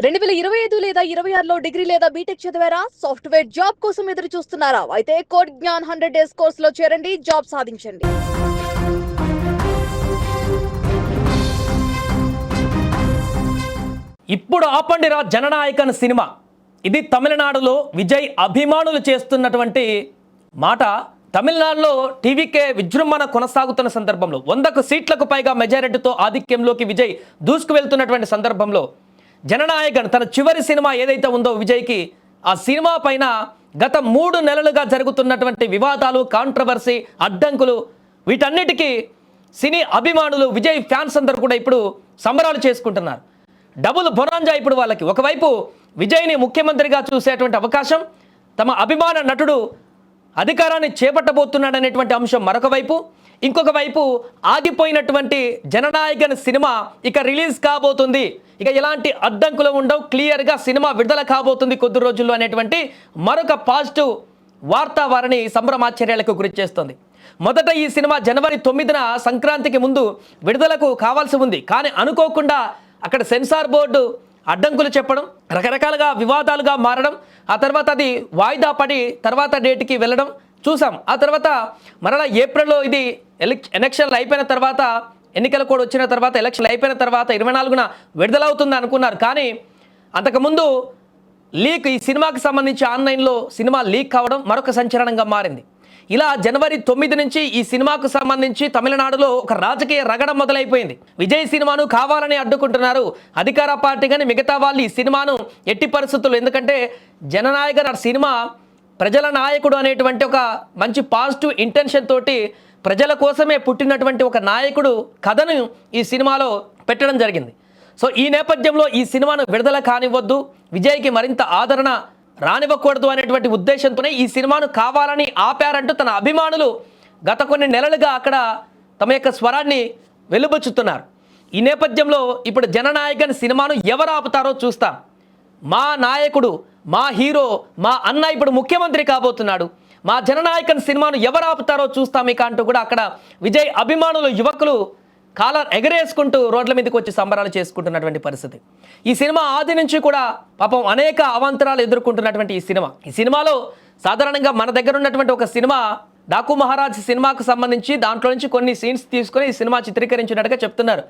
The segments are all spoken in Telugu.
2025 లేదా 26లో డిగ్రీ లేదా బీటెక్ చదివారా? సాఫ్ట్‌వేర్ జాబ్ కోసం ఎదురు చూస్తున్నారా? అయితే కోడ్ జ్ఞాన్ 100 డేస్ కోర్సులో చేరండి, జాబ్ సాధించండి. ఇప్పుడు ఆపండిరా జననాయకన్ సినిమా. ఇది తమిళనాడులో విజయ్ అభిమానులు చేస్తున్నటువంటి మాట. తమిళనాడులో టీవీకే విజృంభణ కొనసాగుతున్న సందర్భంలో 100 సీట్లకు పైగా మెజారిటీతో ఆధిక్యంలోకి విజయ్ దూసుకు వెళ్తున్నటువంటి సందర్భంలో జననాయకన్ తన చివరి సినిమా ఏదైతే ఉందో విజయ్కి, ఆ సినిమా పైన గత 3 నెలలుగా జరుగుతున్నటువంటి వివాదాలు, కాంట్రవర్సీ, అడ్డంకులు, వీటన్నిటికీ సినీ అభిమానులు, విజయ్ ఫ్యాన్స్ అందరూ కూడా ఇప్పుడు సంబరాలు చేసుకుంటున్నారు. డబుల్ బొనాంజా ఇప్పుడు వాళ్ళకి. ఒకవైపు విజయ్ని ముఖ్యమంత్రిగా చూసేటువంటి అవకాశం, తమ అభిమాన నటుడు అధికారాన్ని చేపట్టబోతున్నాడనేటువంటి అంశం మరొక వైపు, ఇంకొక వైపు ఆగిపోయినటువంటి జననాయకన్ సినిమా ఇక రిలీజ్ కాబోతుంది, ఇక ఎలాంటి అడ్డంకులు ఉండవు, క్లియర్గా సినిమా విడుదల కాబోతుంది కొద్ది రోజుల్లో అనేటువంటి మరొక పాజిటివ్ వార్త వారిని సంభ్రమాశ్చర్యాలకు గురి చేస్తుంది. మొదట ఈ సినిమా జనవరి 9న సంక్రాంతికి ముందు విడుదలకు కావాల్సి ఉంది. కానీ అనుకోకుండా అక్కడ సెన్సార్ బోర్డు అడ్డంకులు చెప్పడం, రకరకాలుగా వివాదాలుగా మారడం, ఆ తర్వాత అది వాయిదా పడి తర్వాత డేట్కి వెళ్ళడం చూసాం. ఆ తర్వాత మరలా ఏప్రిల్లో ఇది ఎలక్షన్లు అయిపోయిన తర్వాత, ఎన్నికల కోడ్ వచ్చిన తర్వాత, ఎలక్షన్లు అయిపోయిన తర్వాత 24న విడుదలవుతుంది అనుకున్నారు. కానీ అంతకుముందు లీక్, ఈ సినిమాకి సంబంధించి ఆన్లైన్లో సినిమా లీక్ కావడం మరొక సంచలనంగా మారింది. ఇలా జనవరి 9 నుంచి ఈ సినిమాకు సంబంధించి తమిళనాడులో ఒక రాజకీయ రగడం మొదలైపోయింది. విజయ్ సినిమాను కావాలని అడ్డుకుంటున్నారు అధికార పార్టీ, కానీ మిగతా వాళ్ళు ఈ సినిమాను ఎట్టి పరిస్థితులు, ఎందుకంటే జననాయకన్ సినిమా ప్రజల నాయకుడు అనేటువంటి ఒక మంచి పాజిటివ్ ఇంటెన్షన్ తోటి ప్రజల కోసమే పుట్టినటువంటి ఒక నాయకుడు కథను ఈ సినిమాలో పెట్టడం జరిగింది. సో ఈ నేపథ్యంలో ఈ సినిమాను విడుదల కానివ్వద్దు, విజయ్కి మరింత ఆదరణ రానివ్వకూడదు అనేటువంటి ఉద్దేశంతోనే ఈ సినిమాను కావాలని ఆపారంటూ తన అభిమానులు గత కొన్ని నెలలుగా అక్కడ తమ యొక్క స్వరాన్ని వెలుబుచ్చుతున్నారు. ఈ నేపథ్యంలో ఇప్పుడు జననాయకన్ సినిమాను ఎవరు ఆపుతారో చూస్తాం. మా నాయకుడు, మా హీరో, మా అన్న ఇప్పుడు ముఖ్యమంత్రి కాబోతున్నాడు, మా జననాయకన్ సినిమాను ఎవరు ఆపుతారో చూస్తాం ఇక అంటూ కూడా అక్కడ విజయ్ అభిమానులు, యువకులు కాలర్ ఎగరేసుకుంటూ రోడ్ల మీదకి వచ్చి సంబరాలు చేసుకుంటున్నటువంటి పరిస్థితి. ఈ సినిమా ఆది నుంచి కూడా పాపం అనేక అవాంతరాలు ఎదుర్కొంటున్నటువంటి ఈ సినిమాలో సాధారణంగా మన దగ్గర ఉన్నటువంటి ఒక సినిమా డాకు మహారాజ్ సినిమాకు సంబంధించి దాంట్లో నుంచి కొన్ని సీన్స్ తీసుకొని ఈ సినిమా చిత్రీకరించినట్టుగా చెప్తున్నారు.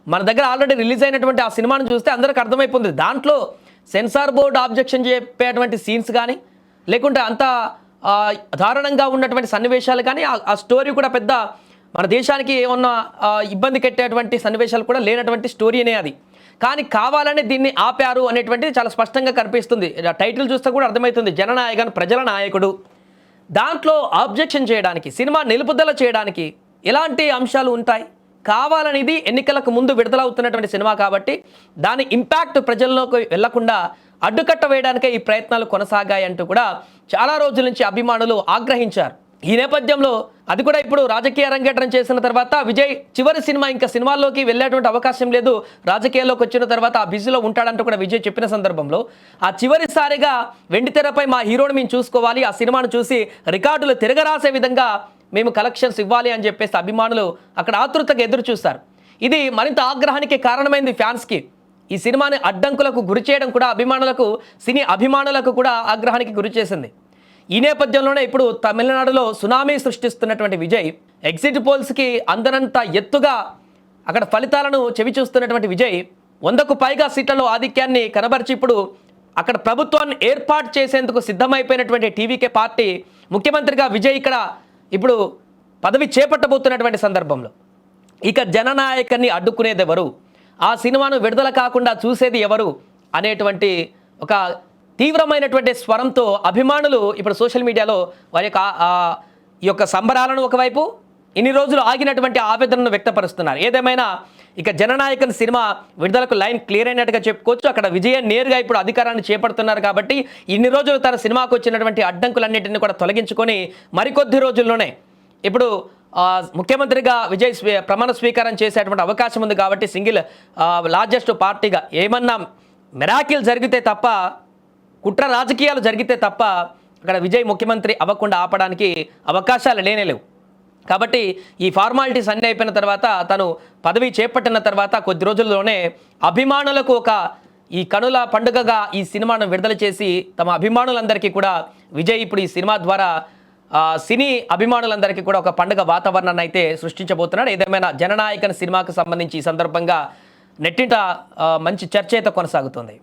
మన దగ్గర ఆల్రెడీ రిలీజ్ అయినటువంటి ఆ సినిమాను చూస్తే అందరికి అర్థమైపోతుంది. దాంట్లో సెన్సార్ బోర్డు ఆబ్జెక్షన్ చెప్పేటువంటి సీన్స్ కానీ, లేకుంటే అంత దారుణంగా ఉన్నటువంటి సన్నివేశాలు కానీ, ఆ స్టోరీ కూడా పెద్ద మన దేశానికి ఏమన్నా ఇబ్బంది పెట్టేటువంటి సన్నివేశాలు కూడా లేనటువంటి స్టోరీనే అది. కానీ కావాలని దీన్ని ఆపారు అనేటువంటిది చాలా స్పష్టంగా కనిపిస్తుంది. టైటిల్ చూస్తే కూడా అర్థమవుతుంది, జననాయకన్ ప్రజల నాయకుడు. దాంట్లో ఆబ్జెక్షన్ చేయడానికి, సినిమా నిలుపుదల చేయడానికి ఎలాంటి అంశాలు ఉంటాయి? కావాలనేది ఎన్నికలకు ముందు విడుదలవుతున్నటువంటి సినిమా కాబట్టి దాని ఇంపాక్ట్ ప్రజల్లోకి వెళ్లకుండా అడ్డుకట్ట వేయడానికే ఈ ప్రయత్నాలు కొనసాగాయి అంటూ కూడా చాలా రోజుల నుంచి అభిమానులు ఆగ్రహించారు. ఈ నేపథ్యంలో అది కూడా ఇప్పుడు రాజకీయ అరంగేట్రం చేసిన తర్వాత విజయ్ చివరి సినిమా, ఇంకా సినిమాల్లోకి వెళ్ళేటువంటి అవకాశం లేదు, రాజకీయాల్లోకి వచ్చిన తర్వాత ఆ బిజీలో ఉంటాడంటూ కూడా విజయ్ చెప్పిన సందర్భంలో ఆ చివరిసారిగా వెండితెరపై మా హీరోని మేము చూసుకోవాలి, ఆ సినిమాను చూసి రికార్డులు తిరగరాసే విధంగా మేము కలెక్షన్స్ ఇవ్వాలి అని చెప్పేసి అభిమానులు అక్కడ ఆతృతగా ఎదురు చూస్తారు. ఇది మరింత ఆగ్రహానికి కారణమైంది ఫ్యాన్స్కి. ఈ సినిమాని అడ్డంకులకు గురి చేయడం కూడా అభిమానులకు, సినీ అభిమానులకు కూడా ఆగ్రహానికి గురి చేసింది. ఈ నేపథ్యంలోనే ఇప్పుడు తమిళనాడులో సునామీ సృష్టిస్తున్నటువంటి విజయ్ ఎగ్జిట్ పోల్స్కి అందనంత ఎత్తుగా అక్కడ ఫలితాలను చెవి చూస్తున్నటువంటి విజయ్ 100కు పైగా సీట్లలో ఆధిక్యాన్ని కనబరిచి ఇప్పుడు అక్కడ ప్రభుత్వాన్ని ఏర్పాటు చేసేందుకు సిద్ధమైపోయినటువంటి టీవీకే పార్టీ ముఖ్యమంత్రిగా విజయ్ ఇక్కడ ఇప్పుడు పదవి చేపట్టబోతున్నటువంటి సందర్భంలో ఇక జననాయకన్ని అడ్డుకునేది ఎవరు, ఆ సినిమాను విడుదల కాకుండా చూసేది ఎవరు అనేటువంటి ఒక తీవ్రమైనటువంటి స్వరంతో అభిమానులు ఇప్పుడు సోషల్ మీడియాలో వారి యొక్క ఈ యొక్క సంబరాలను ఒకవైపు, ఇన్ని రోజులు ఆగినటువంటి ఆవేదనను వ్యక్తపరుస్తున్నారు. ఏదేమైనా ఇక జననాయకన్ సినిమా విడుదలకు లైన్ క్లియర్ అయినట్టుగా చెప్పుకోవచ్చు. అక్కడ విజయ్ నేరుగా ఇప్పుడు అధికారాన్ని చేపడుతున్నారు కాబట్టి ఇన్ని రోజులు తన సినిమాకు వచ్చినటువంటి అడ్డంకులన్నింటినీ కూడా తొలగించుకొని మరికొద్ది రోజుల్లోనే ఇప్పుడు ముఖ్యమంత్రిగా విజయ్ ప్రమాణ స్వీకారం చేసేటువంటి అవకాశం ఉంది. కాబట్టి సింగిల్ లార్జెస్ట్ పార్టీగా ఏమన్నా మిరాకిల్ జరిగితే తప్ప, కుట్ర రాజకీయాలు జరిగితే తప్ప అక్కడ విజయ్ ముఖ్యమంత్రి అవ్వకుండా ఆపడానికి అవకాశాలు లేనేలేవు. కాబట్టి ఈ ఫార్మాలిటీస్ అన్నీ అయిపోయిన తర్వాత తను పదవి చేపట్టిన తర్వాత కొద్ది రోజుల్లోనే అభిమానులకు ఒక ఈ కనుల పండుగగా ఈ సినిమాను విడుదల చేసి తమ అభిమానులందరికీ కూడా విజయ్ ఇప్పుడు ఈ సినిమా ద్వారా సినీ అభిమానులందరికీ కూడా ఒక పండుగ వాతావరణాన్ని అయితే సృష్టించబోతున్నాడు. ఏదేమైనా జననాయకన్ సినిమాకు సంబంధించి ఈ సందర్భంగా నెట్టింట మంచి చర్చ అయితే కొనసాగుతుంది.